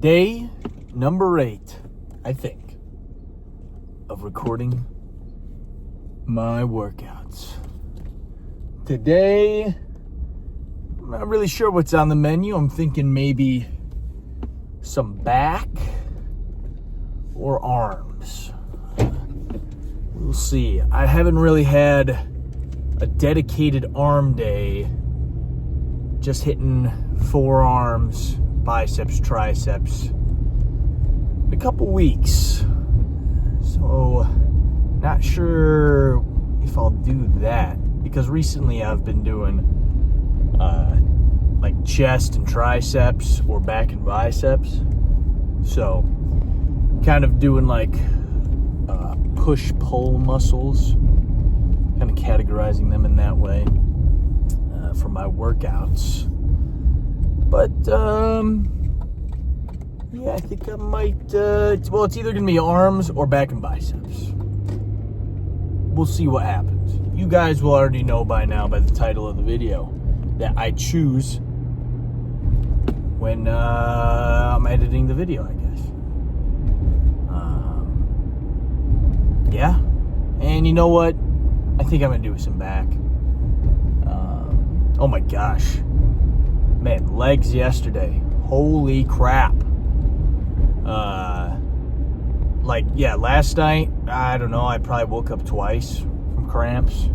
Day number 8, I think, of recording my workouts. Today, I'm not really sure what's on the menu. I'm thinking maybe some back or arms. We'll see. I haven't really had a dedicated arm day, just hitting forearms, biceps, triceps, in a couple weeks. So, not sure if I'll do that, because recently I've been doing like chest and triceps or back and biceps. So, kind of doing like push-pull muscles, kind of categorizing them in that way for my workouts. But, yeah, I think I might, it's either going to be arms or back and biceps. We'll see what happens. You guys will already know by now, by the title of the video, that I choose when I'm editing the video, I guess. Yeah. And you know what? I think I'm going to do some back. Oh my gosh. Man, legs yesterday. Holy crap. Last night, I don't know, I probably woke up twice from cramps.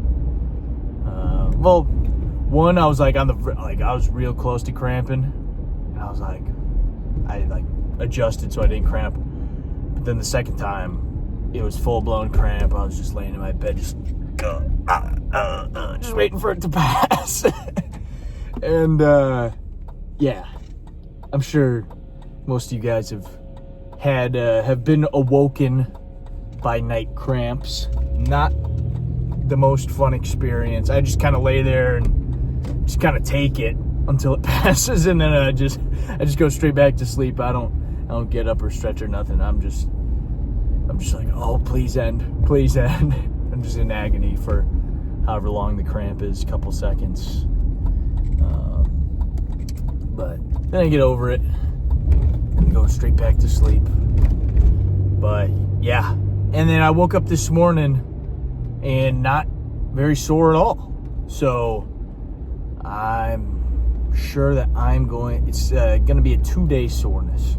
One, I was I was real close to cramping. And I was I adjusted so I didn't cramp. But then the second time, it was full-blown cramp. I was just laying in my bed, just waiting for it to pass. And, yeah, I'm sure most of you guys have been awoken by night cramps. Not the most fun experience. I just kind of lay there and just kind of take it until it passes, and then I just go straight back to sleep. I don't get up or stretch or nothing. I'm just like, oh, please end. I'm just in agony for however long the cramp is, a couple seconds. But then I get over it and go straight back to sleep. But yeah, and then I woke up this morning and not very sore at all. So I'm sure that it's going to be a 2-day soreness.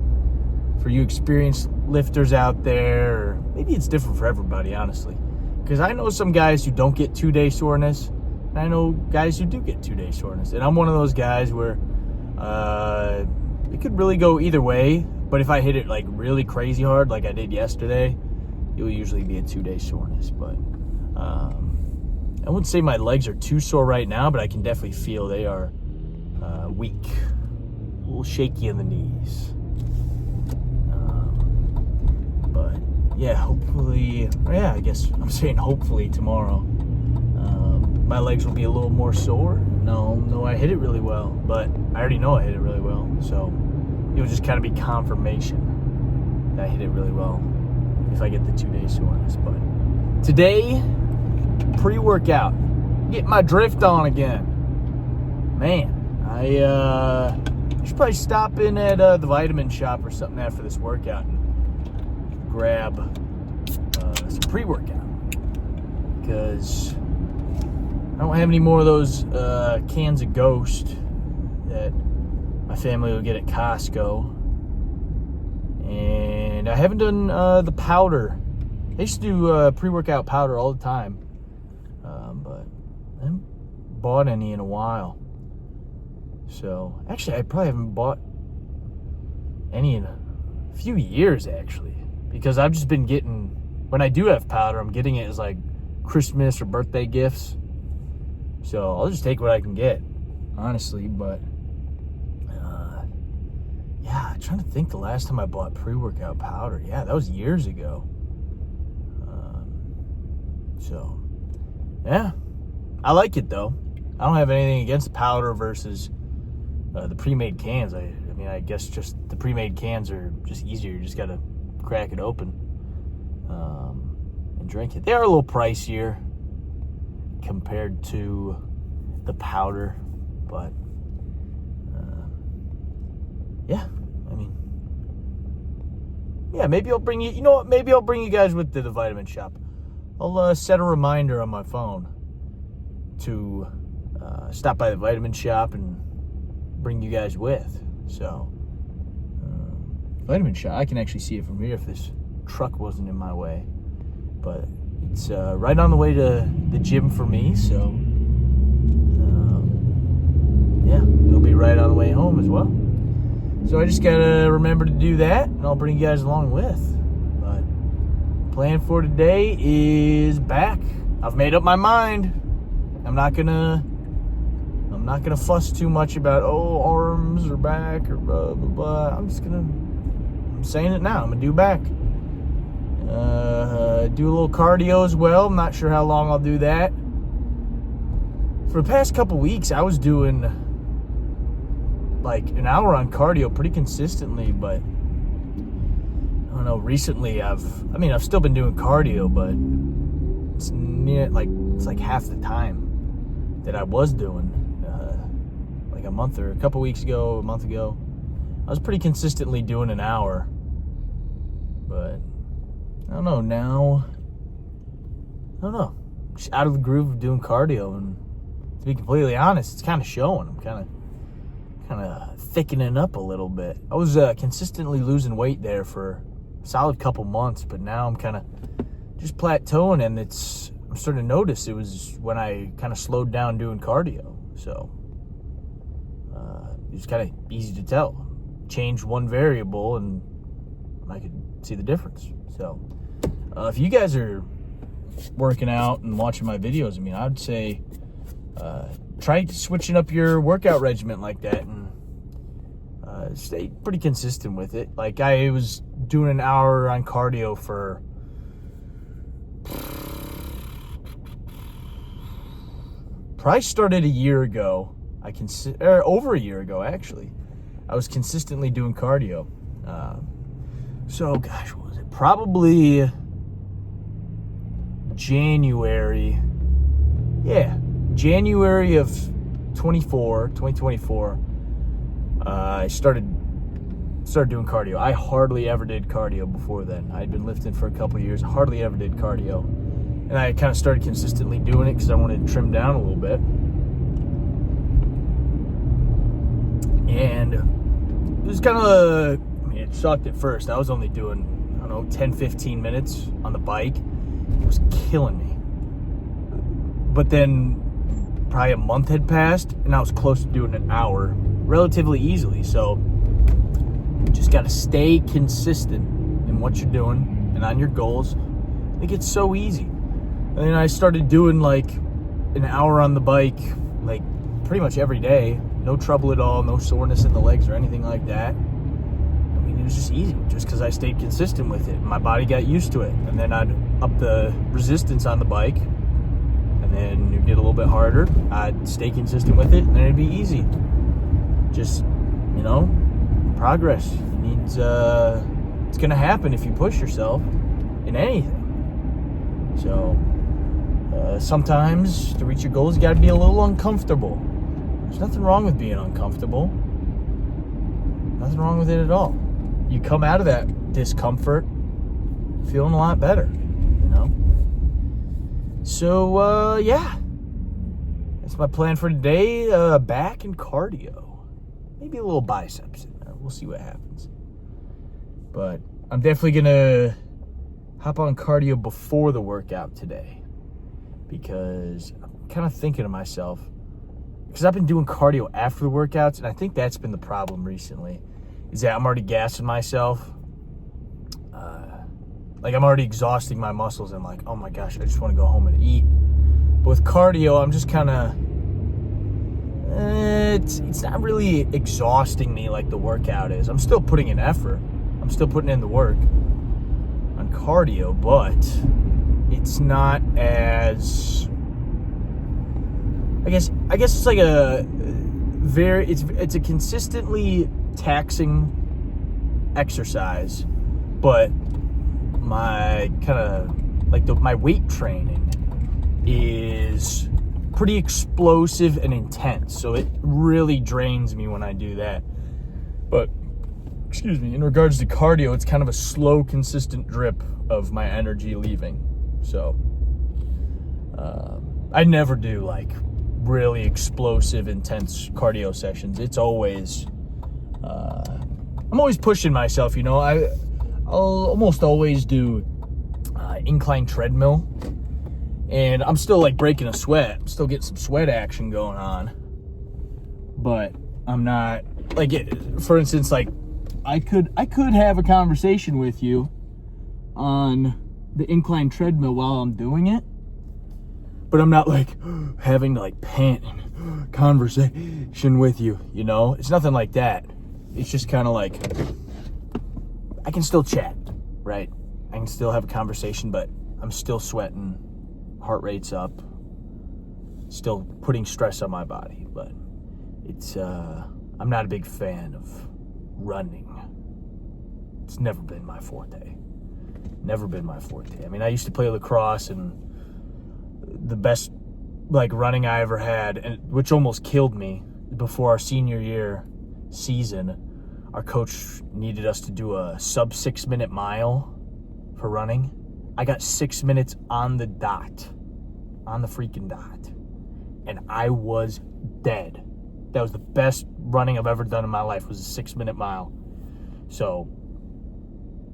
For you experienced lifters out there, or maybe it's different for everybody, honestly. Because I know some guys who don't get 2-day soreness, and I know guys who do get 2-day soreness. And I'm one of those guys where it could really go either way, but if I hit it like really crazy hard like I did yesterday, it will usually be a 2-day soreness. But I wouldn't say my legs are too sore right now, but I can definitely feel they are weak, a little shaky in the knees. But yeah, hopefully, I guess I'm saying hopefully tomorrow, my legs will be a little more sore. No, I hit it really well, but I already know I hit it really well, so it will just kind of be confirmation that I hit it really well if I get the 2-day soreness. But today, pre-workout, get my drift on again. Man, I should probably stop in at the vitamin shop or something after this workout and grab some pre-workout, because I don't have any more of those cans of Ghost that my family will get at Costco. And I haven't done the powder. I used to do pre-workout powder all the time, but I haven't bought any in a while. So, actually, I probably haven't bought any in a few years, actually. Because I've just been getting, when I do have powder, I'm getting it as like Christmas or birthday gifts. So I'll just take what I can get, honestly. But yeah, I'm trying to think the last time I bought pre-workout powder. Yeah, that was years ago. So yeah, I like it though. I don't have anything against powder versus the pre-made cans. I mean, I guess just the pre-made cans are just easier. You just gotta crack it open and drink it. They are a little pricier compared to the powder, but yeah, I mean, yeah, maybe I'll bring you, you know what, maybe I'll bring you guys with to the vitamin shop. I'll set a reminder on my phone to stop by the vitamin shop and bring you guys with. So, vitamin shop, I can actually see it from here if this truck wasn't in my way. But it's right on the way to the gym for me, so yeah, it'll be right on the way home as well. So I just gotta remember to do that, and I'll bring you guys along with. But plan for today is back. I've made up my mind. I'm not gonna fuss too much about arms or back or blah blah blah. I'm saying it now. I'm gonna do back. Do a little cardio as well. I'm not sure how long I'll do that. For the past couple weeks, I was doing like an hour on cardio pretty consistently, but I don't know, recently I've still been doing cardio, but it's like half the time that I was doing. Like a month ago, I was pretty consistently doing an hour, but I don't know, now, I don't know, just out of the groove of doing cardio, and to be completely honest, it's kind of showing. I'm kind of thickening up a little bit. I was consistently losing weight there for a solid couple months, but now I'm kind of just plateauing, and I'm starting to notice it was when I kind of slowed down doing cardio. So it was kind of easy to tell. Change one variable and I could see the difference. So if you guys are working out and watching my videos, I'd say try switching up your workout regimen like that, and stay pretty consistent with it. Like I was doing an hour on cardio for probably started a year ago. Over a year ago actually. I was consistently doing cardio. So gosh, what was it? Probably January. Yeah, January of 2024. I started doing cardio. I hardly ever did cardio before then. I'd been lifting for a couple of years, hardly ever did cardio. And I kind of started consistently doing it because I wanted to trim down a little bit. And it was kind of, it sucked at first. I was only doing, 10, 15 minutes on the bike. It was killing me. But then probably a month had passed, and I was close to doing an hour relatively easily. So just got to stay consistent in what you're doing and on your goals. It gets so easy. And then I started doing like an hour on the bike, like pretty much every day. No trouble at all, no soreness in the legs or anything like that. It was just easy, just because I stayed consistent with it. My body got used to it. And then I'd up the resistance on the bike, and then it'd get a little bit harder. I'd stay consistent with it, and then it'd be easy. Just, progress. It's going to happen if you push yourself in anything. So, sometimes to reach your goals, you got to be a little uncomfortable. There's nothing wrong with being uncomfortable. Nothing wrong with it at all. You come out of that discomfort feeling a lot better, So, yeah. That's my plan for today. Back and cardio. Maybe a little biceps in there. We'll see what happens. But I'm definitely going to hop on cardio before the workout today, because I'm kind of thinking to myself, because I've been doing cardio after the workouts, and I think that's been the problem recently, is that I'm already gassing myself. Like I'm already exhausting my muscles, and like, oh my gosh, I just want to go home and eat. But with cardio, I'm just kind of, it's not really exhausting me like the workout is. I'm still putting in effort. I'm still putting in the work on cardio, but it's not as, I guess it's like it's a consistently taxing exercise, but my kind of like my weight training is pretty explosive and intense, so it really drains me when I do that. But excuse me, in regards to cardio, it's kind of a slow, consistent drip of my energy leaving. So I never do like really explosive, intense cardio sessions. It's always, I'm always pushing myself, you know. I'll almost always do incline treadmill, and I'm still like breaking a sweat. I'm still getting some sweat action going on, but I'm not like for instance, like I could have a conversation with you on the incline treadmill while I'm doing it, but I'm not like having to like pant and conversation with you, you know? It's nothing like that. It's just kind of like I can still chat, right? I can still have a conversation, but I'm still sweating, heart rate's up, still putting stress on my body. But it's I'm not a big fan of running. It's never been my forte. Never been my forte. I mean, I used to play lacrosse, and the best like running I ever had, and which almost killed me before our senior year season, our coach needed us to do a sub 6 minute mile for running. I got 6 minutes on the dot, on the freaking dot, and I was dead. That was the best running I've ever done in my life, was a 6 minute mile. So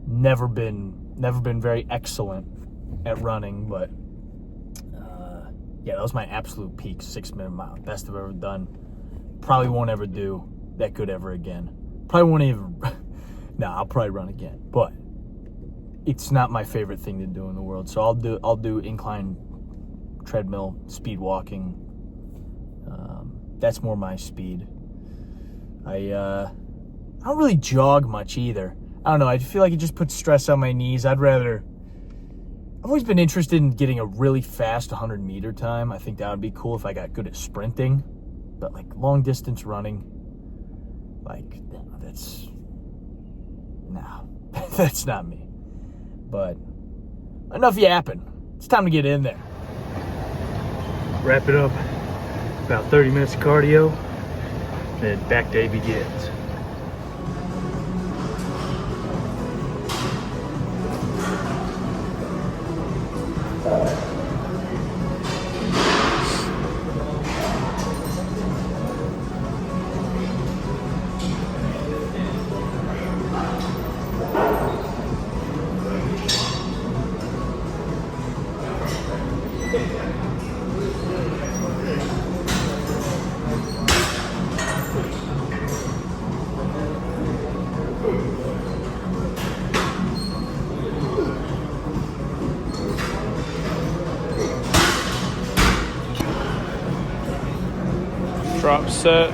never been very excellent at running, but yeah, that was my absolute peak, 6 minute mile. Best I've ever done. Probably won't ever do that good ever again. Probably won't even, I'll probably run again, but it's not my favorite thing to do in the world. So I'll do incline treadmill, speed walking. That's more my speed. I don't really jog much either. I don't know, I feel like it just puts stress on my knees. I've always been interested in getting a really fast 100-meter time. I think that would be cool if I got good at sprinting. But like long distance running, like that's not me. But enough yapping. It's time to get in there. Wrap it up. About 30 minutes of cardio, then back day begins. Drop set.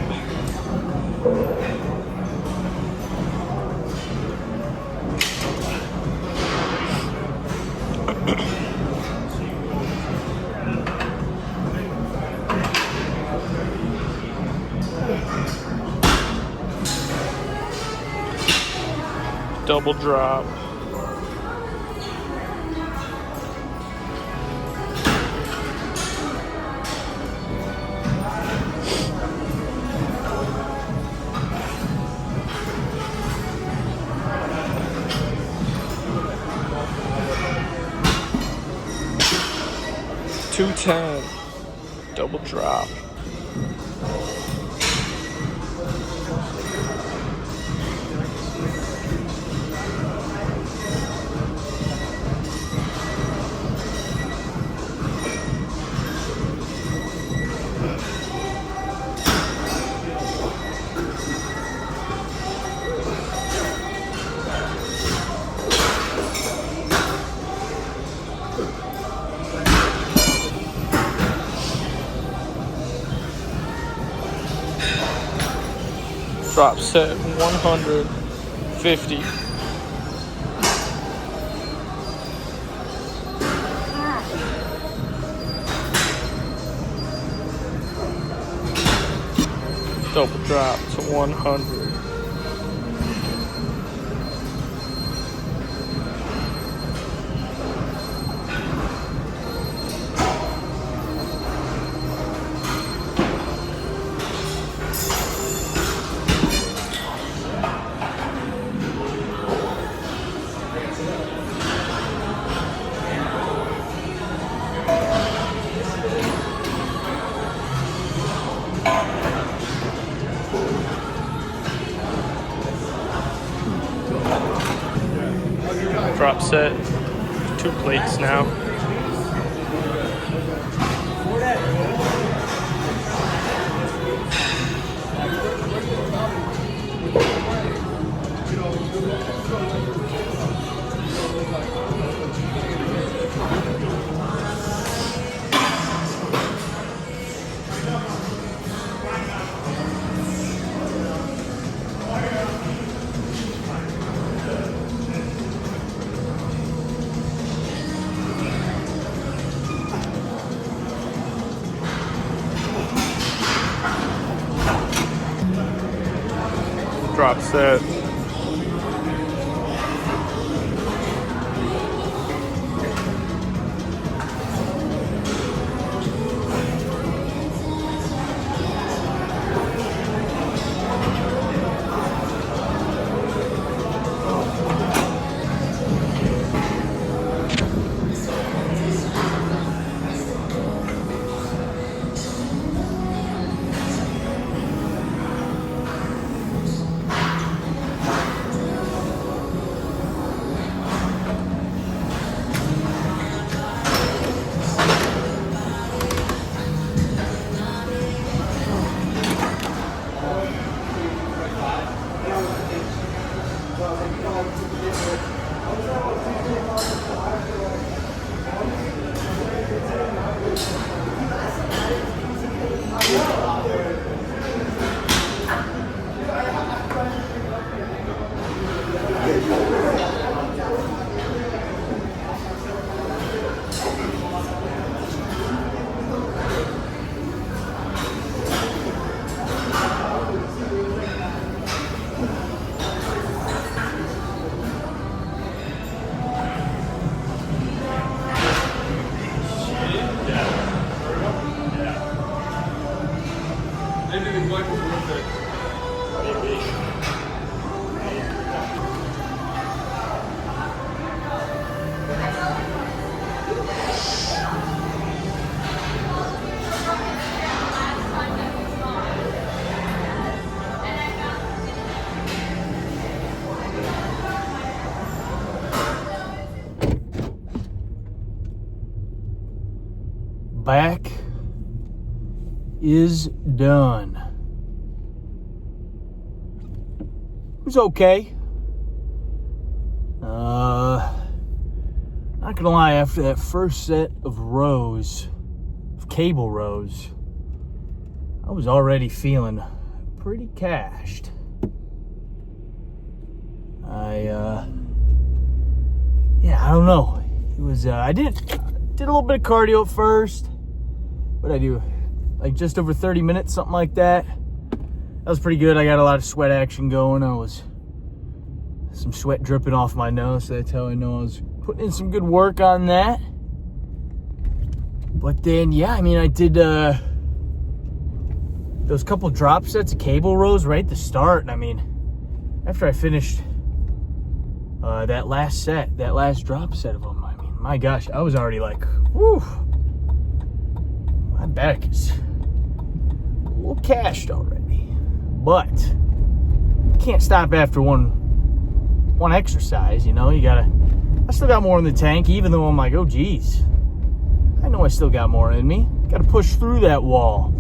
Double drop. $210, double drop. Drop set 150. Double drop to 100. Drop set, 2 plates now. Drop set. Back is done. It was okay. Not gonna lie, after that first set of rows, of cable rows, I was already feeling pretty cashed. I don't know. It was, I did a little bit of cardio at first. What did I do? Like just over 30 minutes, something like that. That was pretty good. I got a lot of sweat action going. Some sweat dripping off my nose, so that's how I know I was putting in some good work on that. But then, yeah, I mean, I did those couple drop sets of cable rows right at the start. And I mean, after I finished that last drop set of them, I mean, my gosh, I was already like, whew, my back is a little cashed already. But can't stop after one exercise, you know. I still got more in the tank, even though I'm like, oh geez, I know I still got more in me. Got to push through that wall.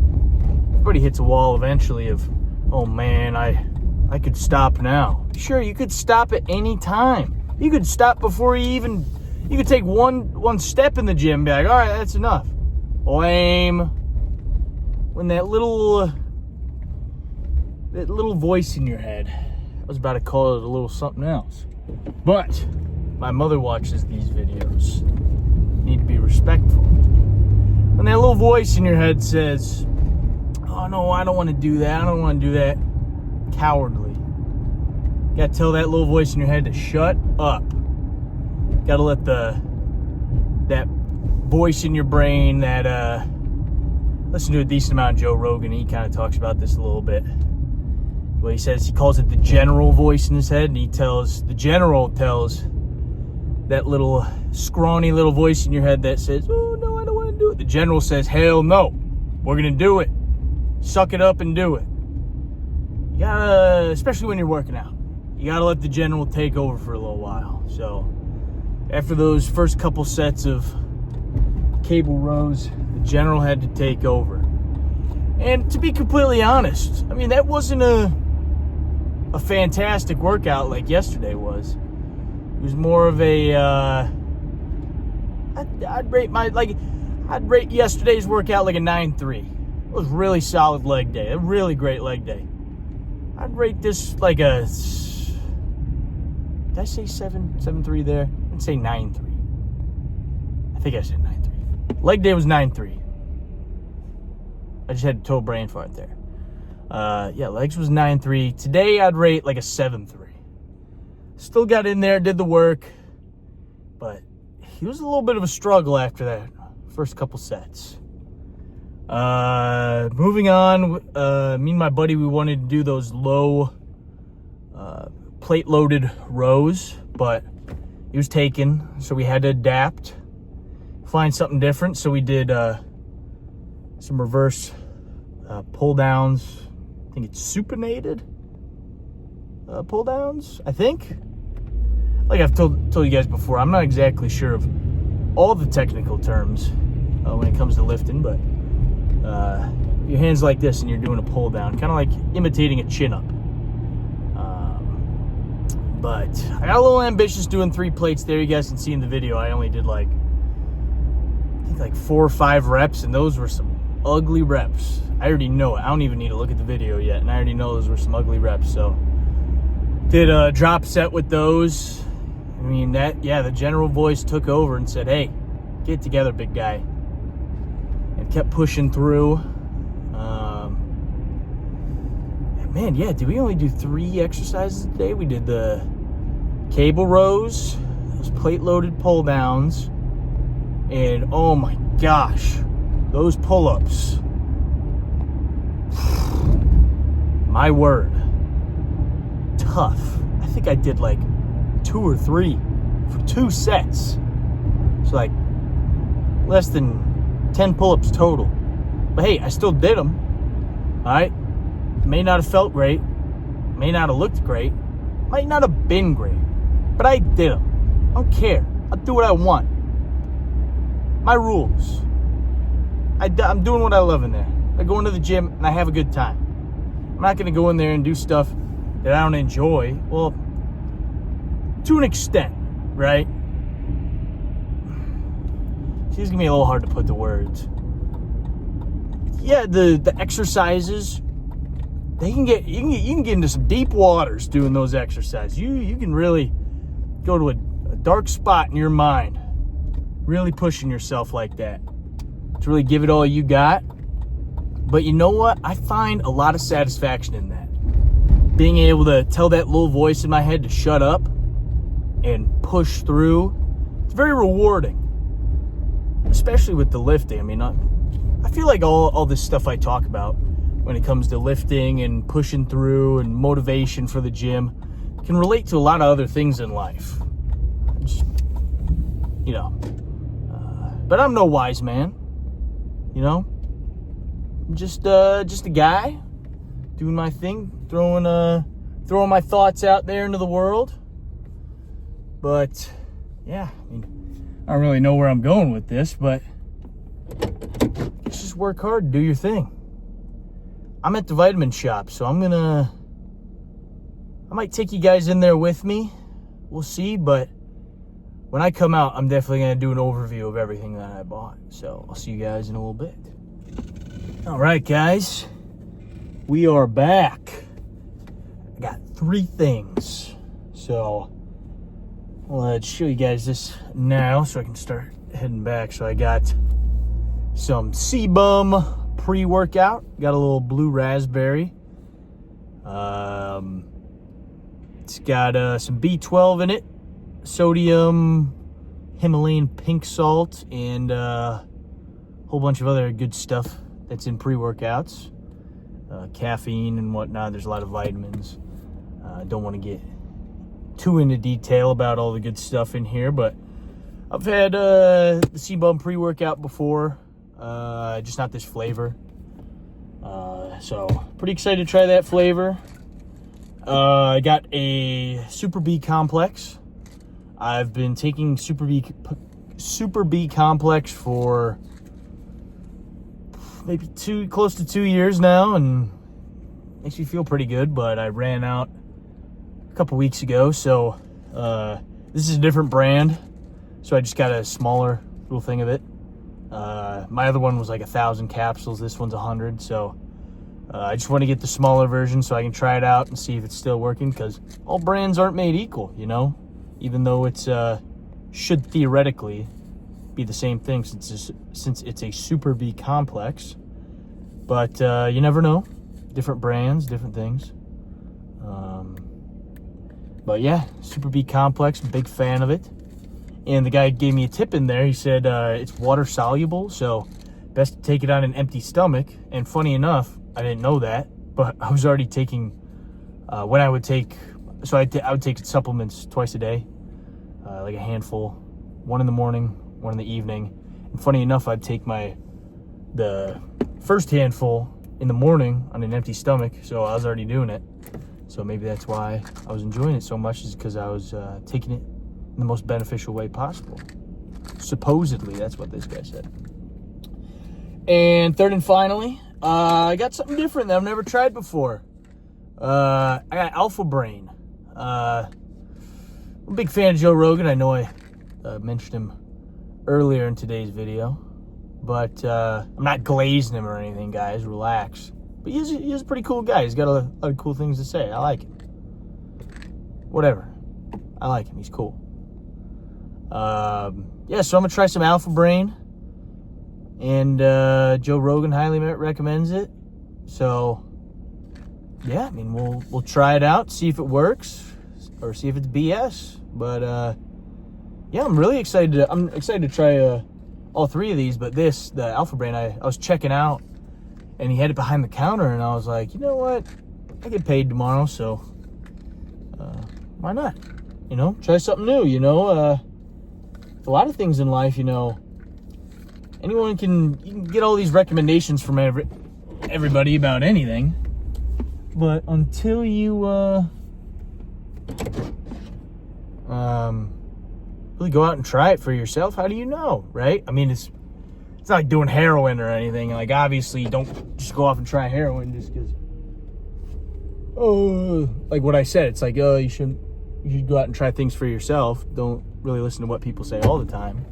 Everybody hits a wall eventually of, oh man, I could stop now. Sure, you could stop at any time. You could stop before you could take one step in the gym and be like, all right, that's enough. Lame. When that little voice in your head, I was about to call it a little something else. But my mother watches these videos. Need to be respectful. When that little voice in your head says, oh no, I don't want to do that. I don't want to do that. Cowardly. Gotta tell that little voice in your head to shut up. Gotta let that voice in your brain that listen to a decent amount of Joe Rogan. He kind of talks about this a little bit. Well, he calls it the general voice in his head, and the general tells that little scrawny little voice in your head that says, oh no, I don't want to do it. The general says, hell no, we're gonna do it. Suck it up and do it. You gotta, especially when you're working out, you gotta let the general take over for a little while. So after those first couple sets of cable rows, the general had to take over. And to be completely honest, I mean, that wasn't a fantastic workout like yesterday was. It was more of a, I'd rate yesterday's workout like a 9.3. It was really solid leg day, a really great leg day. I'd rate this like a, did I say 7.3 there? I'd say 9.3. I think I said 9.3. Leg day was 9.3. I just had a total brain fart there. Yeah, legs was 9.3. Today I'd rate like a 7.3. Still got in there, did the work, but he was a little bit of a struggle after that first couple sets. Moving on, me and my buddy, we wanted to do those low plate-loaded rows, but he was taken, so we had to adapt, find something different. So we did some reverse pull downs. I think it's supinated pull downs, I think. Like I've told you guys before, I'm not exactly sure of all the technical terms when it comes to lifting, but your hands like this and you're doing a pull down, kind of like imitating a chin up. But I got a little ambitious doing 3 plates there. You guys can see in the video I only did I think like 4 or 5 reps, and those were some ugly reps. I already know it. I don't even need to look at the video yet, and I already know those were some ugly reps. So did a drop set with those. I mean, the general voice took over and said, hey, get together, big guy. And kept pushing through. Man, yeah, did we only do 3 exercises today? We did the cable rows, those plate-loaded pull-downs, and oh my gosh, those pull-ups. My word. Tough. I think I did like 2 or 3 for 2 sets. So like less than 10 pull-ups total. But hey, I still did them. All right. May not have felt great. May not have looked great. Might not have been great. But I did them. I don't care. I'll do what I want. My rules. I'm doing what I love in there. I go into the gym and I have a good time. I'm not going to go in there and do stuff that I don't enjoy. Well, to an extent, right? See, it's going to be a little hard to put the words. Yeah, the exercises, you can get into some deep waters doing those exercises. You can really go to a dark spot in your mind, really pushing yourself like that to really give it all you got. But you know what? I find a lot of satisfaction in that. Being able to tell that little voice in my head to shut up and push through. It's very rewarding, especially with the lifting. I mean, I feel like all this stuff I talk about when it comes to lifting and pushing through and motivation for the gym can relate to a lot of other things in life. Just, but I'm no wise man, I'm just a guy doing my thing, throwing my thoughts out there into the world. But yeah, I mean, I don't really know where I'm going with this, but just work hard, do your thing. I'm at the vitamin shop, so I might take you guys in there with me. We'll see, but when I come out, I'm definitely going to do an overview of everything that I bought. So I'll see you guys in a little bit. All right, guys, we are back. I got 3 things. So let's show you guys this now so I can start heading back. So I got some CBum pre-workout. Got a little blue raspberry. It's got some B12 in it, sodium, Himalayan pink salt, and a whole bunch of other good stuff that's in pre-workouts. Caffeine and whatnot. There's a lot of vitamins. Don't want to get too into detail about all the good stuff in here, but I've had the CBum pre-workout before, just not this flavor. So pretty excited to try that flavor. I got a Super B complex. I've been taking Super B complex for maybe close to 2 years now, and makes me feel pretty good. But I ran out a couple weeks ago, so this is a different brand. So I just got a smaller little thing of it. My other one was like 1,000 capsules. This one's 100. So I just want to get the smaller version so I can try it out and see if it's still working, because all brands aren't made equal, you know, even though it's should theoretically be the same thing since it's a Super B complex. But you never know. Different brands, different things. But yeah, Super B complex, big fan of it. And the guy gave me a tip in there. He said it's water soluble, so best to take it on an empty stomach. And funny enough, I didn't know that, but I was already taking when I would take, so I would take supplements twice a day, like a handful, one in the morning, one in the evening. And funny enough, I'd take the first handful in the morning on an empty stomach, so I was already doing it. So maybe that's why I was enjoying it so much, is because I was taking it in the most beneficial way possible. Supposedly, that's what this guy said. And third and finally, I got something different that I've never tried before. I got Alpha Brain. I'm a big fan of Joe Rogan. I know I mentioned him earlier in today's video, but I'm not glazing him or anything, guys. Relax. But he's a pretty cool guy. He's got a lot of cool things to say. I like him. Whatever. I like him. He's cool. Yeah, so I'm gonna try some Alpha Brain, and Joe Rogan highly recommends it. So yeah, I mean, we'll try it out, see if it works, or see if it's BS. But yeah, I'm really excited. I'm excited to try all three of these. But the Alpha Brain, I was checking out, and he had it behind the counter, and I was like, you know what? I get paid tomorrow, so why not? You know, try something new. You know, a lot of things in life, you know, you can get all these recommendations from everybody about anything, but until you really go out and try it for yourself, how do you know, right? I mean, it's not like doing heroin or anything. Like, obviously, don't just go off and try heroin just because, like what I said, it's like, you should go out and try things for yourself. Don't really listen to what people say all the time.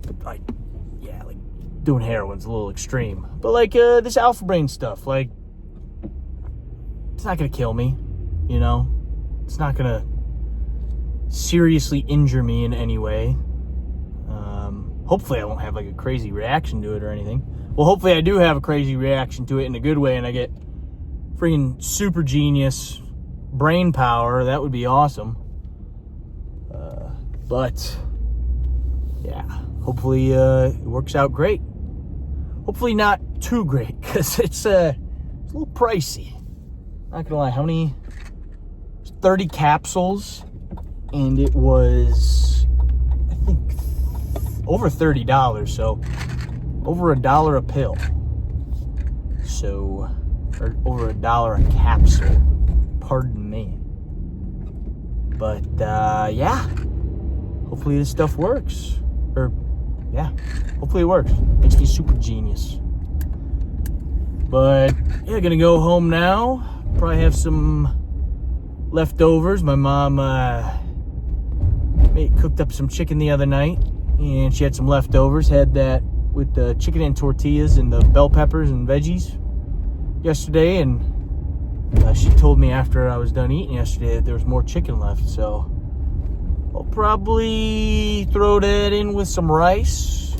But like doing heroin's a little extreme. But like this Alpha Brain stuff, like, it's not gonna kill me, you know? It's not gonna seriously injure me in any way. Hopefully I won't have like a crazy reaction to it or anything. Well, hopefully I do have a crazy reaction to it in a good way, and I get freaking super genius brain power. That would be awesome. But yeah, hopefully it works out great. Hopefully not too great, because it's a little pricey. Not gonna lie, how many? 30 capsules, and it was, I think, over $30, so over $1 a pill. So, or over $1 a capsule. Pardon me. But yeah, hopefully this stuff works. Or yeah, hopefully it works. Makes me super genius. But yeah, gonna go home now. Probably have some leftovers. My mom cooked up some chicken the other night, and she had some leftovers. Had that with the chicken and tortillas and the bell peppers and veggies yesterday, and she told me after I was done eating yesterday that there was more chicken left, so I'll probably throw that in with some rice,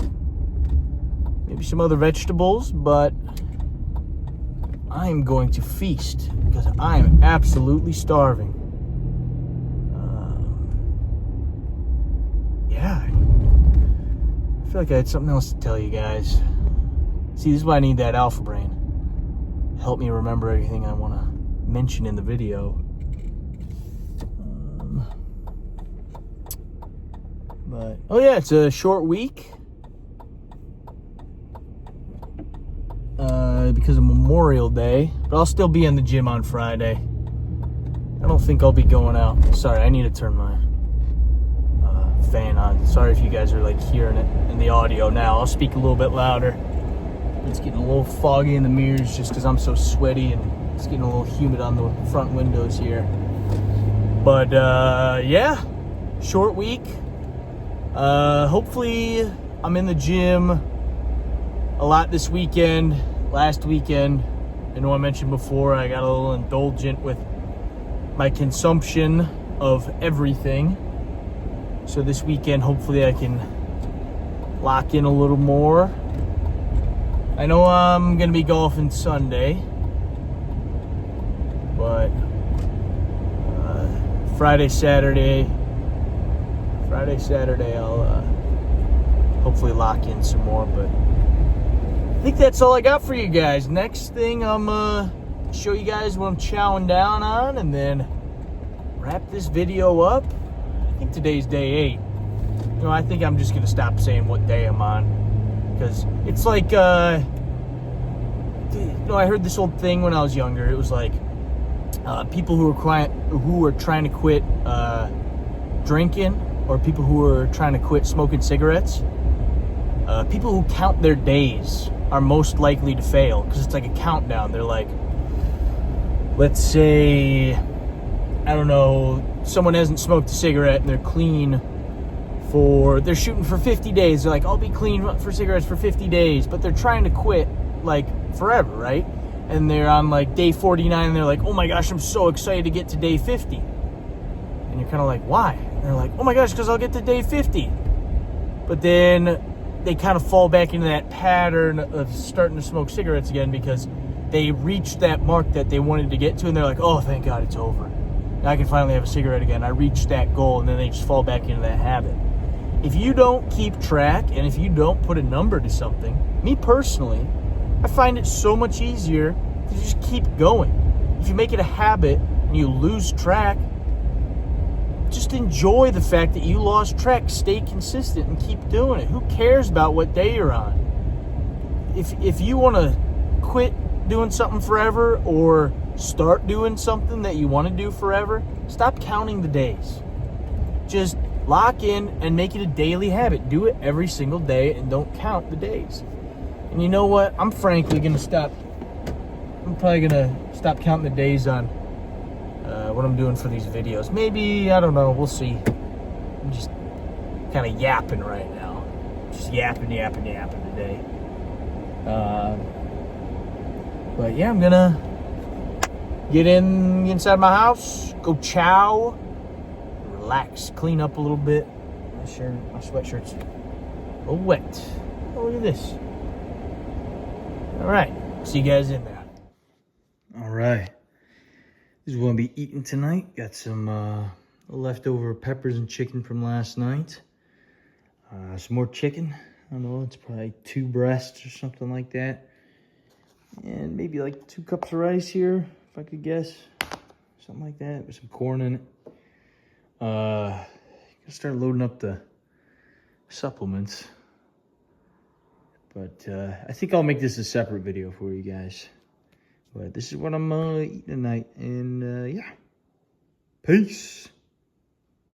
maybe some other vegetables, but I'm going to feast because I'm absolutely starving. Yeah, I feel like I had something else to tell you guys. See, this is why I need that Alpha Brain. Help me remember everything I want to mention in the video. But oh yeah, it's a short week because of Memorial Day, but I'll still be in the gym on Friday. I don't think I'll be going out. Sorry, I need to turn my fan on. Sorry if you guys are like hearing it in the audio now. I'll speak a little bit louder. It's getting a little foggy in the mirrors just because I'm so sweaty, and it's getting a little humid on the front windows here. But yeah, short week. Hopefully I'm in the gym a lot this weekend. Last weekend, I know I mentioned before, I got a little indulgent with my consumption of everything. So this weekend, hopefully I can lock in a little more. I know I'm going to be golfing Sunday, but Friday, Saturday, I'll hopefully lock in some more. But I think that's all I got for you guys. Next thing, I'm show you guys what I'm chowing down on, and then wrap this video up. I think today's day 8. You know, I think I'm just gonna stop saying what day I'm on, because it's like you know, I heard this old thing when I was younger. It was like people who are trying to quit drinking, or people who are trying to quit smoking cigarettes. People who count their days are most likely to fail, because it's like a countdown. They're like, let's say, I don't know, someone hasn't smoked a cigarette and they're clean they're shooting for 50 days. They're like, I'll be clean for cigarettes for 50 days, but they're trying to quit like forever, right? And they're on like day 49 and they're like, oh my gosh, I'm so excited to get to day 50. And you're kind of like, why? And they're like, oh my gosh, because I'll get to day 50. But then they kind of fall back into that pattern of starting to smoke cigarettes again, because they reached that mark that they wanted to get to, and they're like, oh, thank God it's over. Now I can finally have a cigarette again. I reached that goal, and then they just fall back into that habit. If you don't keep track, and if you don't put a number to something, me personally, I find it so much easier to just keep going. If you make it a habit and you lose track, just enjoy the fact that you lost track. Stay consistent and keep doing it. Who cares about what day you're on? If you want to quit doing something forever, or start doing something that you want to do forever, stop counting the days. Just lock in and make it a daily habit. Do it every single day and don't count the days. And you know what? I'm probably going to stop counting the days on what I'm doing for these videos. Maybe, I don't know, we'll see. I'm just kind of yapping right now. Just yapping today. But yeah, I'm gonna get inside my house, go chow, relax, clean up a little bit. My sweatshirt's a little wet. Oh, look at this. All right, see you guys in there. All right, this is what I'll be eating tonight. Got some leftover peppers and chicken from last night. Some more chicken. I don't know, it's probably 2 breasts or something like that. And maybe like 2 cups of rice here, if I could guess. Something like that, with some corn in it. Gonna start loading up the supplements. But I think I'll make this a separate video for you guys. But this is what I'm eating tonight. And yeah, peace.